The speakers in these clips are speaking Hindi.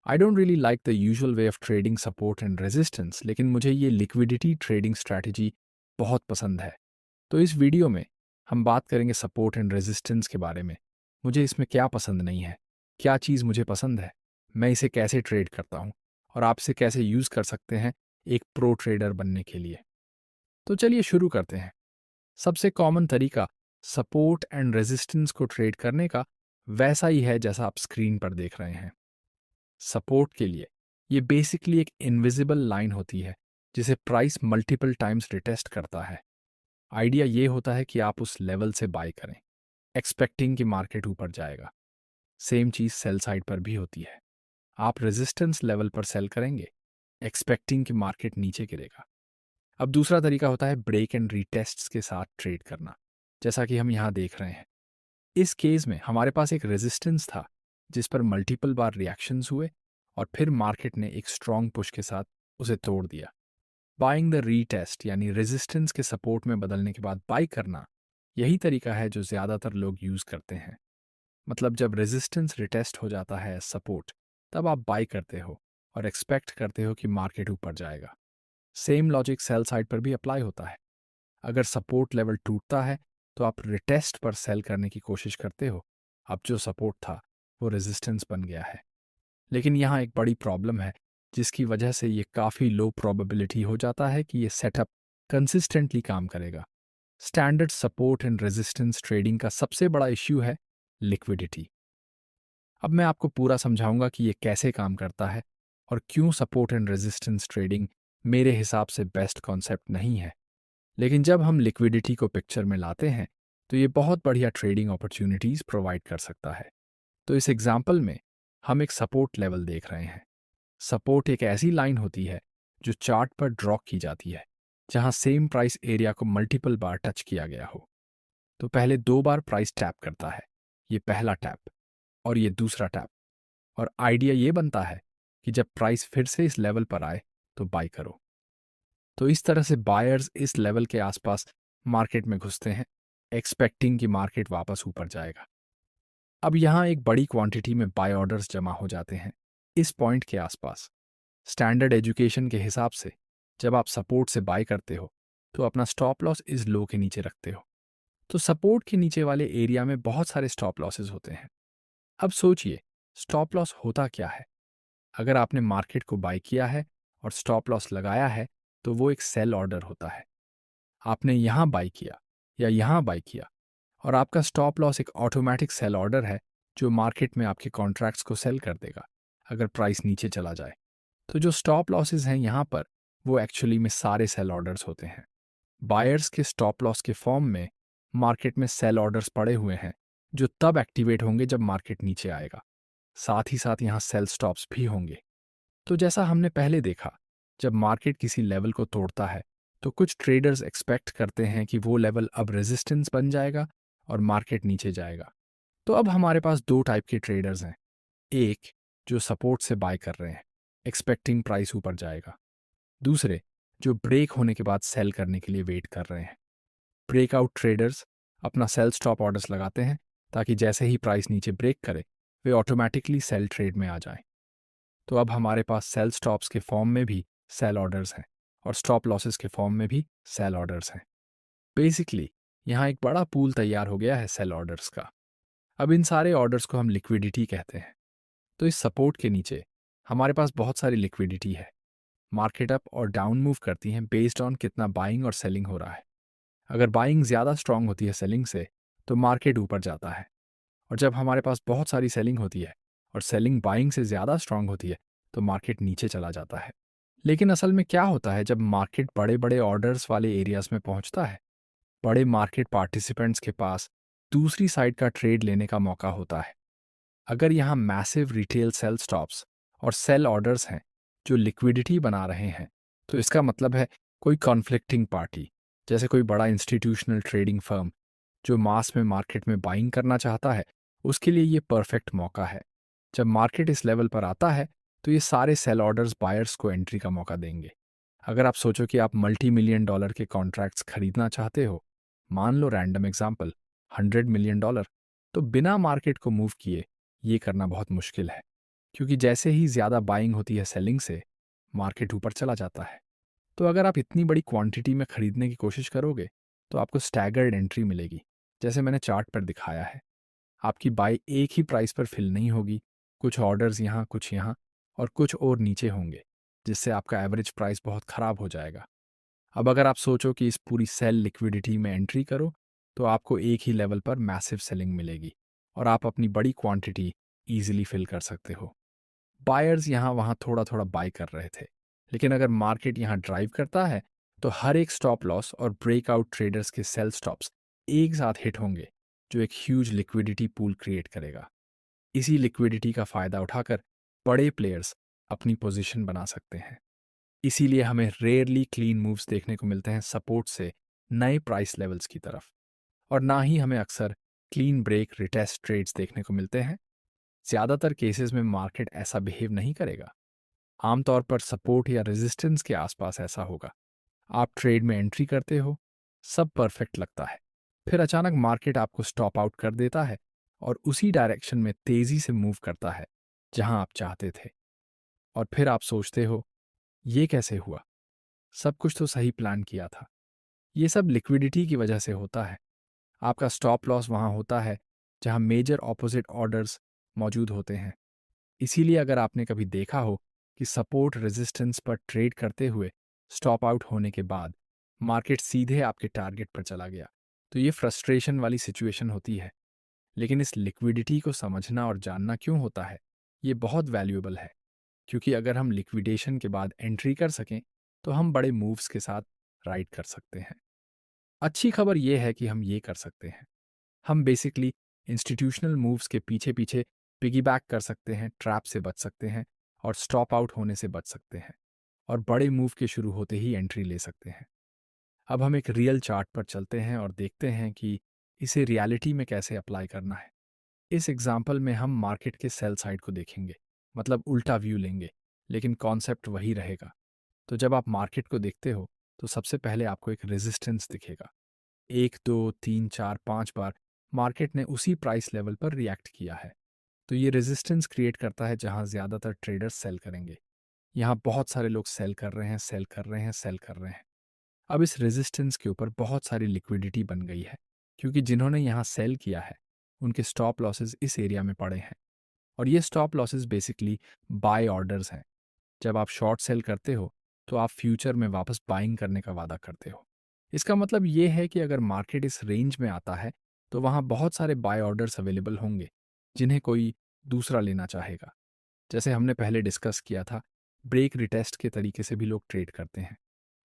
I don't really like the usual way of trading support and resistance, लेकिन मुझे ये लिक्विडिटी ट्रेडिंग स्ट्रैटेजी बहुत पसंद है। तो इस वीडियो में हम बात करेंगे सपोर्ट एंड रेजिस्टेंस के बारे में। मुझे इसमें क्या पसंद नहीं है, क्या चीज़ मुझे पसंद है, मैं इसे कैसे ट्रेड करता हूँ और आप इसे कैसे यूज़ कर सकते हैं एक प्रो ट्रेडर बनने के लिए। तो चलिए शुरू करते हैं। सबसे कॉमन तरीका सपोर्ट एंड रेजिस्टेंस को ट्रेड करने का वैसा ही है जैसा आप स्क्रीन पर देख रहे हैं। सपोर्ट के लिए ये बेसिकली एक इनविजिबल लाइन होती है जिसे प्राइस मल्टीपल टाइम्स रिटेस्ट करता है। आइडिया ये होता है कि आप उस लेवल से बाय करें, एक्सपेक्टिंग कि मार्केट ऊपर जाएगा। सेम चीज़ सेल साइड पर भी होती है। आप रेजिस्टेंस लेवल पर सेल करेंगे, एक्सपेक्टिंग कि मार्केट नीचे गिरेगा। अब दूसरा तरीका होता है ब्रेक एंड रीटेस्ट्स के साथ ट्रेड करना, जैसा कि हम यहाँ देख रहे हैं। इस केस में हमारे पास एक रेजिस्टेंस था जिस पर मल्टीपल बार रिएक्शंस हुए और फिर मार्केट ने एक स्ट्रॉन्ग पुश के साथ उसे तोड़ दिया। बाइंग द रीटेस्ट यानी रेजिस्टेंस के सपोर्ट में बदलने के बाद बाई करना, यही तरीका है जो ज़्यादातर लोग यूज़ करते हैं। मतलब जब रेजिस्टेंस रिटेस्ट हो जाता है सपोर्ट, तब आप बाई करते हो और एक्सपेक्ट करते हो कि मार्केट ऊपर जाएगा। सेम लॉजिक सेल साइड पर भी अप्लाई होता है। अगर सपोर्ट लेवल टूटता है तो आप रिटेस्ट पर सेल करने की कोशिश करते हो। अब जो सपोर्ट था वो रेजिस्टेंस बन गया है। लेकिन यहाँ एक बड़ी प्रॉब्लम है जिसकी वजह से ये काफ़ी लो प्रोबेबिलिटी हो जाता है कि ये सेटअप कंसिस्टेंटली काम करेगा। Standard support and resistance trading का सबसे बड़ा इश्यू है लिक्विडिटी। अब मैं आपको पूरा समझाऊंगा कि ये कैसे काम करता है और क्यों सपोर्ट एंड रेजिस्टेंस ट्रेडिंग मेरे हिसाब से बेस्ट कॉन्सेप्ट नहीं है। लेकिन जब हम लिक्विडिटी को पिक्चर में लाते हैं तो ये बहुत बढ़िया ट्रेडिंग अपॉर्चुनिटीज़ प्रोवाइड कर सकता है। तो इस एग्जाम्पल में हम एक सपोर्ट लेवल देख रहे हैं। सपोर्ट एक ऐसी लाइन होती है जो चार्ट पर ड्रॉ की जाती है जहां सेम प्राइस एरिया को मल्टीपल बार टच किया गया हो। तो पहले 2 बार प्राइस टैप करता है, ये पहला टैप और ये दूसरा टैप। और आइडिया ये बनता है कि जब प्राइस फिर से इस लेवल पर आए तो बाई करो। तो इस तरह से बायर्स इस लेवल के आसपास मार्केट में घुसते हैं, एक्सपेक्टिंग कि मार्केट वापस ऊपर जाएगा। अब यहाँ एक बड़ी क्वांटिटी में बाय ऑर्डर्स जमा हो जाते हैं इस पॉइंट के आसपास। स्टैंडर्ड एजुकेशन के हिसाब से जब आप सपोर्ट से बाय करते हो तो अपना स्टॉप लॉस इस लो के नीचे रखते हो। तो सपोर्ट के नीचे वाले एरिया में बहुत सारे स्टॉप लॉसेस होते हैं। अब सोचिए स्टॉप लॉस होता क्या है। अगर आपने मार्केट को बाय किया है और स्टॉप लॉस लगाया है तो वो एक सेल ऑर्डर होता है। आपने यहाँ बाय किया या यहाँ बाय किया और आपका स्टॉप लॉस एक ऑटोमेटिक सेल ऑर्डर है जो मार्केट में आपके कॉन्ट्रैक्ट्स को सेल कर देगा अगर प्राइस नीचे चला जाए। तो जो स्टॉप लॉसेस हैं यहाँ पर वो एक्चुअली में सारे सेल ऑर्डर्स होते हैं। बायर्स के स्टॉप लॉस के फॉर्म में मार्केट में सेल ऑर्डर्स पड़े हुए हैं जो तब एक्टिवेट होंगे जब मार्केट नीचे आएगा। साथ ही साथ यहाँ सेल स्टॉप्स भी होंगे। तो जैसा हमने पहले देखा, जब मार्केट किसी लेवल को तोड़ता है तो कुछ ट्रेडर्स एक्सपेक्ट करते हैं कि वो लेवल अब रेजिस्टेंस बन जाएगा और मार्केट नीचे जाएगा। तो अब हमारे पास 2 टाइप के ट्रेडर्स हैं। एक जो सपोर्ट से बाय कर रहे हैं, एक्सपेक्टिंग प्राइस ऊपर जाएगा। दूसरे जो ब्रेक होने के बाद सेल करने के लिए वेट कर रहे हैं। ब्रेकआउट ट्रेडर्स अपना सेल स्टॉप ऑर्डर्स लगाते हैं ताकि जैसे ही प्राइस नीचे ब्रेक करे वे ऑटोमेटिकली सेल ट्रेड में आ जाएं। तो अब हमारे पास सेल स्टॉप्स के फॉर्म में भी सेल ऑर्डर्स हैं और स्टॉप लॉसेस के फॉर्म में भी सेल ऑर्डर्स हैं। बेसिकली यहाँ एक बड़ा पूल तैयार हो गया है सेल ऑर्डर्स का। अब इन सारे ऑर्डर्स को हम लिक्विडिटी कहते हैं। तो इस सपोर्ट के नीचे हमारे पास बहुत सारी लिक्विडिटी है। मार्केट अप और डाउन मूव करती हैं बेस्ड ऑन कितना बाइंग और सेलिंग हो रहा है। अगर बाइंग ज़्यादा स्ट्रांग होती है सेलिंग से तो मार्केट ऊपर जाता है, और जब हमारे पास बहुत सारी सेलिंग होती है और सेलिंग बाइंग से ज़्यादा स्ट्रांग होती है तो मार्केट नीचे चला जाता है। लेकिन असल में क्या होता है जब मार्केट बड़े बड़े ऑर्डर्स वाले एरियाज में पहुंचता है? बड़े मार्केट पार्टिसिपेंट्स के पास दूसरी साइड का ट्रेड लेने का मौका होता है। अगर यहाँ मैसिव रिटेल सेल स्टॉप्स और सेल ऑर्डर्स हैं जो लिक्विडिटी बना रहे हैं, तो इसका मतलब है कोई कॉन्फ्लिक्टिंग पार्टी, जैसे कोई बड़ा इंस्टीट्यूशनल ट्रेडिंग फर्म जो मास में मार्केट में बाइंग करना चाहता है, उसके लिए ये परफेक्ट मौका है। जब मार्केट इस लेवल पर आता है तो ये सारे सेल ऑर्डर्स बायर्स को एंट्री का मौका देंगे। अगर आप सोचो कि आप मल्टी मिलियन डॉलर के कॉन्ट्रैक्ट्स खरीदना चाहते हो, मान लो रैंडम एग्जांपल $100 मिलियन, तो बिना मार्केट को मूव किए ये करना बहुत मुश्किल है, क्योंकि जैसे ही ज़्यादा बाइंग होती है सेलिंग से, मार्केट ऊपर चला जाता है। तो अगर आप इतनी बड़ी क्वांटिटी में खरीदने की कोशिश करोगे, तो आपको स्टैगर्ड एंट्री मिलेगी, जैसे मैंने चार्ट पर दिखाया है। आपकी बाई एक ही प्राइस पर फिल नहीं होगी, कुछ ऑर्डर्स यहाँ, कुछ यहाँ और कुछ और नीचे होंगे, जिससे आपका एवरेज प्राइस बहुत ख़राब हो जाएगा। अब अगर आप सोचो कि इस पूरी सेल लिक्विडिटी में एंट्री करो, तो आपको एक ही लेवल पर मैसिव सेलिंग मिलेगी और आप अपनी बड़ी क्वांटिटी ईजिली फिल कर सकते हो। बायर्स यहाँ वहाँ थोड़ा थोड़ा बाय कर रहे थे, लेकिन अगर मार्केट यहाँ ड्राइव करता है, तो हर एक स्टॉप लॉस और ब्रेकआउट ट्रेडर्स के सेल स्टॉप्स एक साथ हिट होंगे, जो एक ह्यूज लिक्विडिटी पूल क्रिएट करेगा। इसी लिक्विडिटी का फ़ायदा उठाकर बड़े प्लेयर्स अपनी पोजीशन बना सकते हैं। इसीलिए हमें रेयरली क्लीन मूव्स देखने को मिलते हैं सपोर्ट से नए प्राइस लेवल्स की तरफ, और ना ही हमें अक्सर क्लीन ब्रेक रिटेस्ट ट्रेड्स देखने को मिलते हैं। ज़्यादातर केसेस में मार्केट ऐसा बिहेव नहीं करेगा। आमतौर पर सपोर्ट या रेजिस्टेंस के आसपास ऐसा होगा। आप ट्रेड में एंट्री करते हो, सब परफेक्ट लगता है, फिर अचानक मार्केट आपको स्टॉप आउट कर देता है और उसी डायरेक्शन में तेजी से मूव करता है जहां आप चाहते थे। और फिर आप सोचते हो, ये कैसे हुआ? सब कुछ तो सही प्लान किया था। ये सब लिक्विडिटी की वजह से होता है। आपका स्टॉप लॉस वहां होता है जहां मेजर ऑपोजिट ऑर्डर्स मौजूद होते हैं। इसीलिए अगर आपने कभी देखा हो कि सपोर्ट रेजिस्टेंस पर ट्रेड करते हुए स्टॉप आउट होने के बाद मार्केट सीधे आपके टारगेट पर चला गया, तो ये फ्रस्ट्रेशन वाली सिचुएशन होती है। लेकिन इस लिक्विडिटी को समझना और जानना क्यों होता है, ये बहुत वैल्यूएबल है, क्योंकि अगर हम लिक्विडेशन के बाद एंट्री कर सकें, तो हम बड़े मूव्स के साथ राइड कर सकते हैं। अच्छी खबर यह है कि हम ये कर सकते हैं। हम बेसिकली इंस्टीट्यूशनल मूव्स के पीछे पीछे पिगीबैक कर सकते हैं, ट्रैप से बच सकते हैं और स्टॉप आउट होने से बच सकते हैं, और बड़े मूव के शुरू होते ही एंट्री ले सकते हैं। अब हम एक रियल चार्ट पर चलते हैं और देखते हैं कि इसे रियलिटी में कैसे अप्लाई करना है। इस एग्जाम्पल में हम मार्केट के सेल साइड को देखेंगे, मतलब उल्टा व्यू लेंगे, लेकिन कॉन्सेप्ट वही रहेगा। तो जब आप मार्केट को देखते हो, तो सबसे पहले आपको एक रेजिस्टेंस दिखेगा। 1, 2, 3, 4, 5 बार मार्केट ने उसी प्राइस लेवल पर रिएक्ट किया है। तो ये रेजिस्टेंस क्रिएट करता है जहां ज़्यादातर ट्रेडर्स सेल करेंगे। यहाँ बहुत सारे लोग सेल कर रहे हैं, सेल कर रहे हैं, सेल कर रहे हैं। अब इस रेजिस्टेंस के ऊपर बहुत सारी लिक्विडिटी बन गई है, क्योंकि जिन्होंने यहाँ सेल किया है, उनके स्टॉप लॉसेस इस एरिया में पड़े हैं। और ये stop losses basically bye orders हैं। जब आप शॉर्ट सेल करते हो, तो आप फ्यूचर में वापस बाइंग करने का वादा करते हो। इसका मतलब ये है कि अगर मार्केट इस रेंज में आता है, तो वहाँ बहुत सारे बाय ऑर्डर्स अवेलेबल होंगे, जिन्हें कोई दूसरा लेना चाहेगा। जैसे हमने पहले डिस्कस किया था, ब्रेक रिटेस्ट के तरीके से भी लोग ट्रेड करते हैं।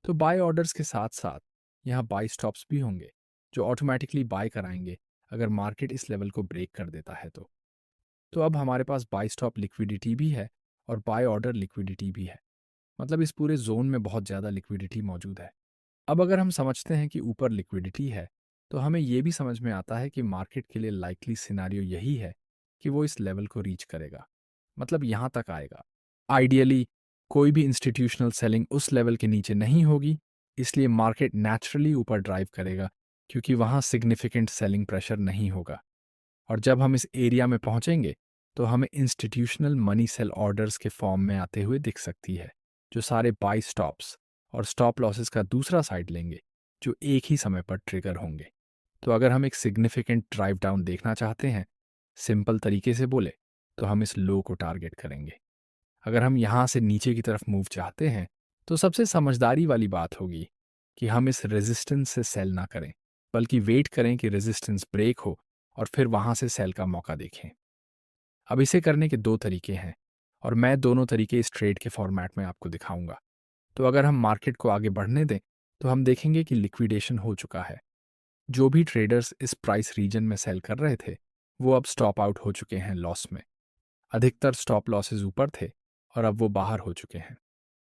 तो बाय ऑर्डर्स के साथ साथ यहाँ बाय स्टॉप्स भी होंगे, जो ऑटोमेटिकली बाय कराएंगे अगर मार्केट इस लेवल को ब्रेक कर देता है तो अब हमारे पास बाय स्टॉप लिक्विडिटी भी है और बाय ऑर्डर लिक्विडिटी भी है। मतलब इस पूरे जोन में बहुत ज़्यादा लिक्विडिटी मौजूद है। अब अगर हम समझते हैं कि ऊपर लिक्विडिटी है, तो हमें यह भी समझ में आता है कि मार्केट के लिए लाइकली सिनारियो यही है कि वो इस लेवल को रीच करेगा, मतलब यहाँ तक आएगा। आइडियली कोई भी इंस्टीट्यूशनल सेलिंग उस लेवल के नीचे नहीं होगी, इसलिए मार्केट नेचुरली ऊपर ड्राइव करेगा, क्योंकि वहाँ सिग्निफिकेंट सेलिंग प्रेशर नहीं होगा। और जब हम इस एरिया में पहुंचेंगे, तो हमें इंस्टीट्यूशनल मनी सेल ऑर्डर्स के फॉर्म में आते हुए दिख सकती है, जो सारे बाई स्टॉप्स और स्टॉप लॉसेस का दूसरा साइड लेंगे, जो एक ही समय पर ट्रिगर होंगे। तो अगर हम एक सिग्निफिकेंट ड्राइव डाउन देखना चाहते हैं, सिंपल तरीके से बोले, तो हम इस लो को टारगेट करेंगे। अगर हम यहाँ से नीचे की तरफ मूव चाहते हैं, तो सबसे समझदारी वाली बात होगी कि हम इस रेजिस्टेंस से सेल ना करें, बल्कि वेट करें कि रेजिस्टेंस ब्रेक हो और फिर वहां से सेल का मौका देखें। अब इसे करने के दो तरीके हैं, और मैं दोनों तरीके इस ट्रेड के फॉर्मेट में आपको दिखाऊंगा। तो अगर हम मार्केट को आगे बढ़ने दें, तो हम देखेंगे कि लिक्विडेशन हो चुका है। जो भी ट्रेडर्स इस प्राइस रीजन में सेल कर रहे थे, वो अब स्टॉप आउट हो चुके हैं लॉस में। अधिकतर स्टॉप लॉसेज ऊपर थे और अब वो बाहर हो चुके हैं।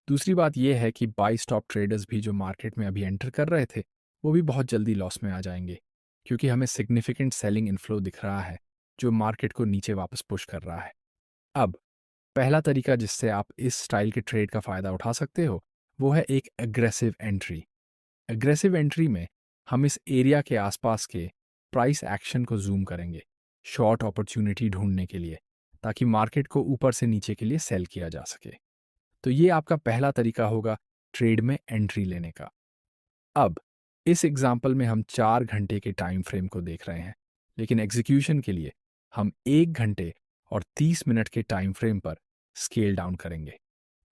दूसरी बात यह है कि बाई स्टॉप ट्रेडर्स भी जो मार्केट में अभी एंटर कर रहे थे, वो भी बहुत जल्दी लॉस में आ जाएंगे, क्योंकि हमें सिग्निफिकेंट सेलिंग इनफ्लो दिख रहा है, जो मार्केट को नीचे वापस पुश कर रहा है। अब पहला तरीका जिससे आप इस स्टाइल के ट्रेड का फ़ायदा उठा सकते हो, वो है एक एग्रेसिव एंट्री। एग्रेसिव एंट्री में हम इस एरिया के आसपास के प्राइस एक्शन को जूम करेंगे, शॉर्ट अपॉर्चुनिटी ढूंढने के लिए, ताकि मार्केट को ऊपर से नीचे के लिए सेल किया जा सके। तो ये आपका पहला तरीका होगा ट्रेड में एंट्री लेने का। अब इस एग्जाम्पल में हम 4 घंटे के टाइम फ्रेम को देख रहे हैं, लेकिन एग्जीक्यूशन के लिए हम 1 घंटे और 30 मिनट के टाइम फ्रेम पर स्केल डाउन करेंगे।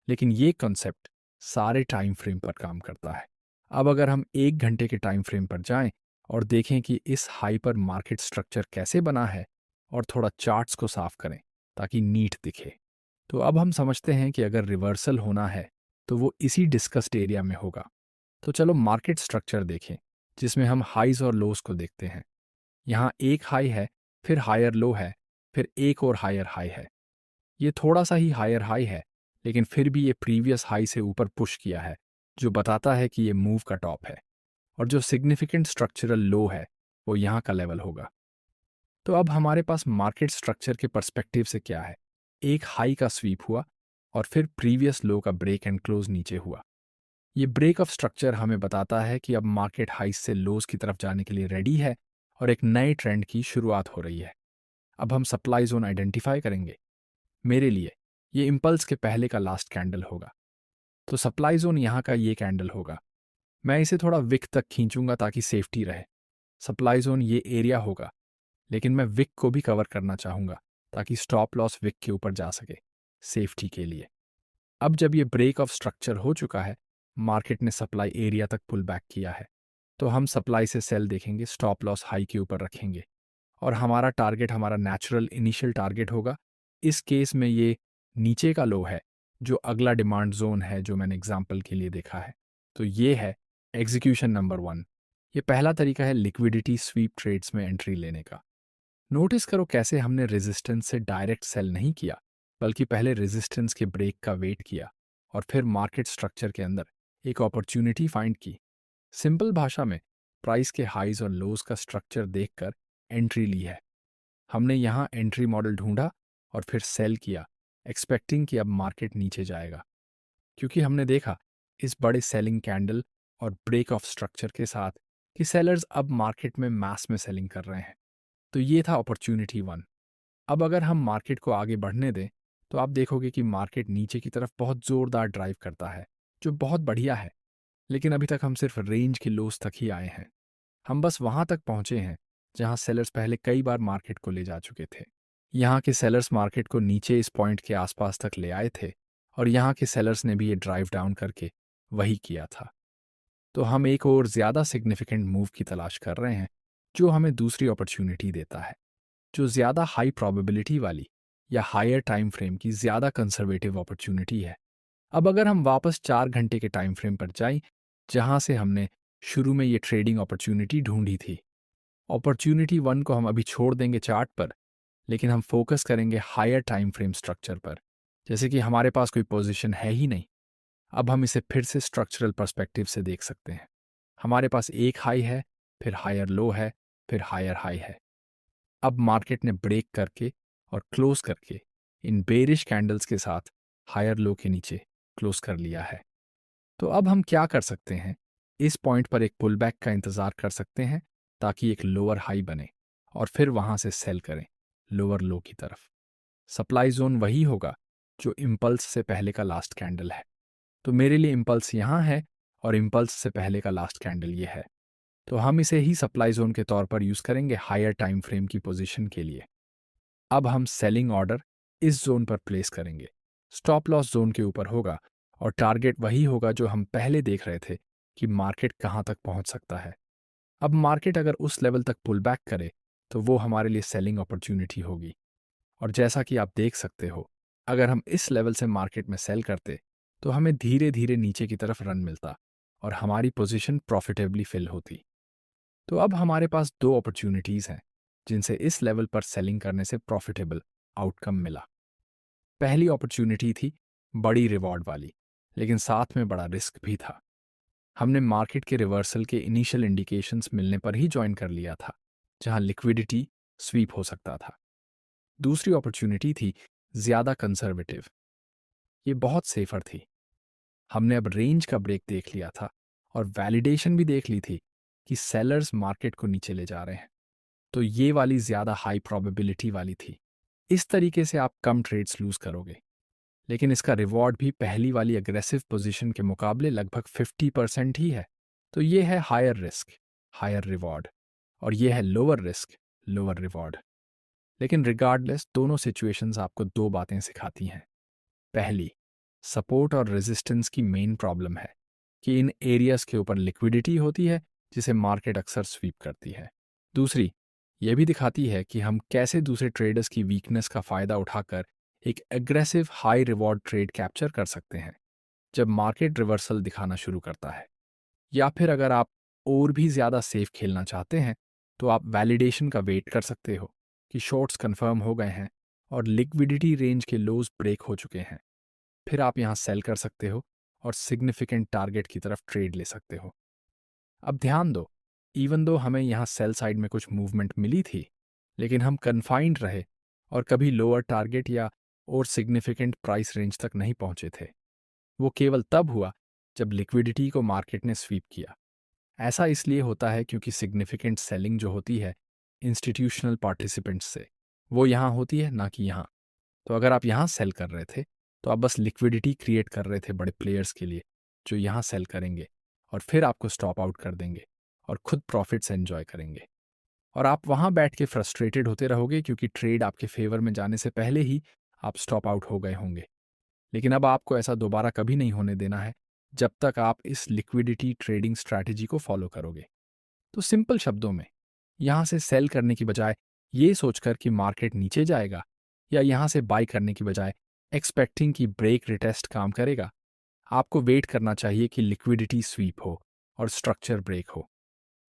लेकिन ये कॉन्सेप्ट सारे टाइम फ्रेम पर काम करता है। अब अगर हम 1 घंटे के टाइम फ्रेम पर जाएं और देखें कि इस हाइपर मार्केट स्ट्रक्चर कैसे बना है और थोड़ा चार्ट्स को साफ करें ताकि नीट दिखे, तो अब हम समझते हैं कि अगर रिवर्सल होना है तो वो इसी डिस्कस्ड एरिया में होगा। तो चलो मार्केट स्ट्रक्चर देखें जिसमें हम हाइज और लोस को देखते हैं। यहाँ एक हाई है, फिर हायर लो है, फिर एक और हायर हाई है। ये थोड़ा सा ही हायर हाई है, लेकिन फिर भी ये प्रीवियस हाई से ऊपर पुश किया है, जो बताता है कि ये मूव का टॉप है। और जो सिग्निफिकेंट स्ट्रक्चरल लो है वो यहाँ का लेवल होगा। तो अब हमारे पास मार्केट स्ट्रक्चर के पर्सपेक्टिव से क्या है, एक हाई का स्वीप हुआ और फिर प्रीवियस लो का ब्रेक एंड क्लोज नीचे हुआ। ये ब्रेक ऑफ स्ट्रक्चर हमें बताता है कि अब मार्केट हाइस से लोज की तरफ जाने के लिए रेडी है और एक नए ट्रेंड की शुरुआत हो रही है। अब हम सप्लाई जोन आइडेंटिफाई करेंगे। मेरे लिए ये इम्पल्स के पहले का लास्ट कैंडल होगा। तो सप्लाई जोन यहाँ का ये कैंडल होगा। मैं इसे थोड़ा विक तक खींचूंगा ताकि सेफ्टी रहे। सप्लाई जोन ये एरिया होगा, लेकिन मैं विक को भी कवर करना चाहूंगा ताकि स्टॉप लॉस विक के ऊपर जा सके सेफ्टी के लिए। अब जब ये ब्रेक ऑफ स्ट्रक्चर हो चुका है, मार्केट ने सप्लाई एरिया तक पुल बैक किया है, तो हम सप्लाई से सेल देखेंगे, स्टॉप लॉस हाई के ऊपर रखेंगे और हमारा टारगेट हमारा नेचुरल इनिशियल टारगेट होगा। इस केस में ये नीचे का लो है, जो अगला डिमांड जोन है जो मैंने एग्जाम्पल के लिए देखा है। तो ये है एग्जीक्यूशन नंबर 1। ये पहला तरीका है लिक्विडिटी स्वीप ट्रेड्स में एंट्री लेने का। नोटिस करो कैसे हमने रेजिस्टेंस से डायरेक्ट सेल नहीं किया, बल्कि पहले रेजिस्टेंस के ब्रेक का वेट किया और फिर मार्केट स्ट्रक्चर के अंदर एक अपॉर्चुनिटी फाइंड की। सिंपल भाषा में प्राइस के हाइज और लोज का स्ट्रक्चर देखकर एंट्री ली है। हमने यहाँ एंट्री मॉडल ढूंढा और फिर सेल किया, एक्सपेक्टिंग कि अब मार्केट नीचे जाएगा, क्योंकि हमने देखा इस बड़े सेलिंग कैंडल और ब्रेक ऑफ स्ट्रक्चर के साथ कि सेलर्स अब मार्केट में मास में सेलिंग कर रहे हैं। तो ये था अपॉर्चुनिटी 1। अब अगर हम मार्केट को आगे बढ़ने दें तो आप देखोगे कि मार्केट नीचे की तरफ बहुत ज़ोरदार ड्राइव करता है, जो बहुत बढ़िया है। लेकिन अभी तक हम सिर्फ रेंज के लोस तक ही आए हैं। हम बस वहां तक पहुंचे हैं जहां सेलर्स पहले कई बार मार्केट को ले जा चुके थे। यहाँ के सेलर्स मार्केट को नीचे इस पॉइंट के आसपास तक ले आए थे और यहाँ के सेलर्स ने भी ये ड्राइव डाउन करके वही किया था। तो हम एक और ज़्यादा सिग्निफिकेंट मूव की तलाश कर रहे हैं, जो हमें दूसरी अपॉर्चुनिटी देता है, जो ज़्यादा हाई प्रोबेबिलिटी वाली या हायर टाइम फ्रेम की ज़्यादा कंजर्वेटिव अपॉर्चुनिटी है। अब अगर हम वापस 4 घंटे के टाइम फ्रेम पर जाएं, जहां से हमने शुरू में ये ट्रेडिंग अपॉर्चुनिटी ढूंढी थी। अपॉर्चुनिटी 1 को हम अभी छोड़ देंगे चार्ट पर, लेकिन हम फोकस करेंगे हायर टाइम फ्रेम स्ट्रक्चर पर, जैसे कि हमारे पास कोई पोजीशन है ही नहीं। अब हम इसे फिर से स्ट्रक्चरल पर्सपेक्टिव से देख सकते हैं। हमारे पास एक हाई है, फिर हायर लो है, फिर हायर हाई है। अब मार्केट ने ब्रेक करके और क्लोज करके इन बेरिश कैंडल्स के साथ हायर लो के नीचे क्लोज कर लिया है। तो अब हम क्या कर सकते हैं, इस पॉइंट पर एक पुल बैक का इंतजार कर सकते हैं ताकि एक लोअर हाई बने और फिर वहां से सेल करें लोअर लो की तरफ। सप्लाई जोन वही होगा जो इम्पल्स से पहले का लास्ट कैंडल है। तो मेरे लिए इम्पल्स यहाँ है और इम्पल्स से पहले का लास्ट कैंडल ये है। तो हम इसे ही सप्लाई जोन के तौर पर यूज करेंगे हायर टाइम फ्रेम की पोजीशन के लिए। अब हम सेलिंग ऑर्डर इस जोन पर प्लेस करेंगे। स्टॉप लॉस जोन के ऊपर होगा और टारगेट वही होगा जो हम पहले देख रहे थे कि मार्केट कहाँ तक पहुंच सकता है। अब मार्केट अगर उस लेवल तक पुल बैक करे तो वो हमारे लिए सेलिंग अपॉर्चुनिटी होगी। और जैसा कि आप देख सकते हो, अगर हम इस लेवल से मार्केट में सेल करते तो हमें धीरे धीरे नीचे की तरफ रन मिलता और हमारी पोजीशन प्रॉफिटेबली फिल होती। तो अब हमारे पास 2 अपॉर्चुनिटीज़ हैं जिनसे इस लेवल पर सेलिंग करने से प्रॉफिटेबल आउटकम मिला। पहली अपॉर्चुनिटी थी बड़ी रिवॉर्ड वाली, लेकिन साथ में बड़ा रिस्क भी था। हमने मार्केट के रिवर्सल के इनिशियल इंडिकेशंस मिलने पर ही ज्वाइन कर लिया था, जहां लिक्विडिटी स्वीप हो सकता था। दूसरी अपॉर्चुनिटी थी ज़्यादा कंजर्वेटिव। ये बहुत सेफर थी। हमने अब रेंज का ब्रेक देख लिया था और वैलिडेशन भी देख ली थी कि सेलर्स मार्केट को नीचे ले जा रहे हैं। तो ये वाली ज़्यादा हाई प्रोबेबिलिटी वाली थी। इस तरीके से आप कम ट्रेड्स लूज करोगे, लेकिन इसका रिवॉर्ड भी पहली वाली अग्रेसिव पोजीशन के मुकाबले लगभग 50% ही है। तो ये है हायर रिस्क हायर रिवॉर्ड, और ये है लोअर रिस्क लोअर रिवॉर्ड। लेकिन रिगार्डलेस दोनों सिचुएशंस आपको दो बातें सिखाती हैं। पहली, सपोर्ट और रेजिस्टेंस की मेन प्रॉब्लम है कि इन एरियाज के ऊपर लिक्विडिटी होती है जिसे मार्केट अक्सर स्वीप करती है। दूसरी, यह भी दिखाती है कि हम कैसे दूसरे ट्रेडर्स की वीकनेस का फ़ायदा उठाकर एक aggressive high reward trade capture कर सकते हैं जब मार्केट रिवर्सल दिखाना शुरू करता है। या फिर अगर आप और भी ज़्यादा सेफ खेलना चाहते हैं तो आप वैलिडेशन का वेट कर सकते हो कि शॉर्ट्स कंफर्म हो गए हैं और लिक्विडिटी रेंज के लोज ब्रेक हो चुके हैं। फिर आप यहाँ सेल कर सकते हो और सिग्निफिकेंट टारगेट की तरफ ट्रेड ले सकते हो। अब ध्यान दो, इवन दो हमें यहाँ सेल साइड में कुछ मूवमेंट मिली थी, लेकिन हम कन्फाइंड रहे और कभी लोअर टारगेट या और सिग्निफिकेंट प्राइस रेंज तक नहीं पहुंचे थे। वो केवल तब हुआ जब लिक्विडिटी को मार्केट ने स्वीप किया। ऐसा इसलिए होता है क्योंकि सिग्निफिकेंट सेलिंग जो होती है इंस्टीट्यूशनल पार्टिसिपेंट्स से, वो यहाँ होती है, ना कि यहाँ। तो अगर आप यहाँ सेल कर रहे थे तो आप बस लिक्विडिटी क्रिएट कर रहे थे बड़े प्लेयर्स के लिए जो यहाँ सेल करेंगे और फिर आपको स्टॉप आउट कर देंगे और खुद प्रॉफिट्स एंजॉय करेंगे। और आप वहाँ बैठ के फ्रस्ट्रेटेड होते रहोगे क्योंकि ट्रेड आपके फेवर में जाने से पहले ही आप स्टॉप आउट हो गए होंगे। लेकिन अब आपको ऐसा दोबारा कभी नहीं होने देना है जब तक आप इस लिक्विडिटी ट्रेडिंग स्ट्रैटेजी को फॉलो करोगे। तो सिंपल शब्दों में, यहाँ से सेल करने की बजाय ये सोचकर कि मार्केट नीचे जाएगा, या यहाँ से बाई करने की बजाय एक्सपेक्टिंग कि ब्रेक रिटेस्ट काम करेगा, आपको वेट करना चाहिए कि लिक्विडिटी स्वीप हो और स्ट्रक्चर ब्रेक हो।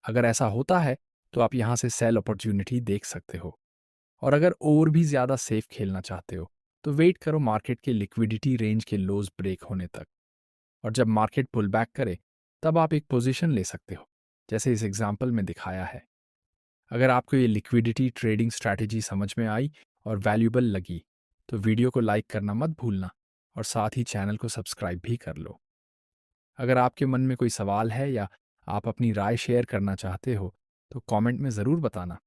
अगर ऐसा होता है तो आप यहाँ से सेल अपॉर्चुनिटी देख सकते हो। और अगर और भी ज़्यादा सेफ खेलना चाहते हो तो वेट करो मार्केट के लिक्विडिटी रेंज के लोज ब्रेक होने तक, और जब मार्केट पुल बैक करे तब आप एक पोजीशन ले सकते हो, जैसे इस एग्जाम्पल में दिखाया है। अगर आपको ये लिक्विडिटी ट्रेडिंग स्ट्रैटेजी समझ में आई और वैल्यूबल लगी तो वीडियो को लाइक करना मत भूलना और साथ ही चैनल को सब्सक्राइब भी कर लो। अगर आपके मन में कोई सवाल है या आप अपनी राय शेयर करना चाहते हो तो कमेंट में ज़रूर बताना।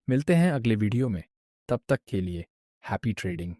मिलते हैं अगले वीडियो में, तब तक के लिए हैप्पी ट्रेडिंग।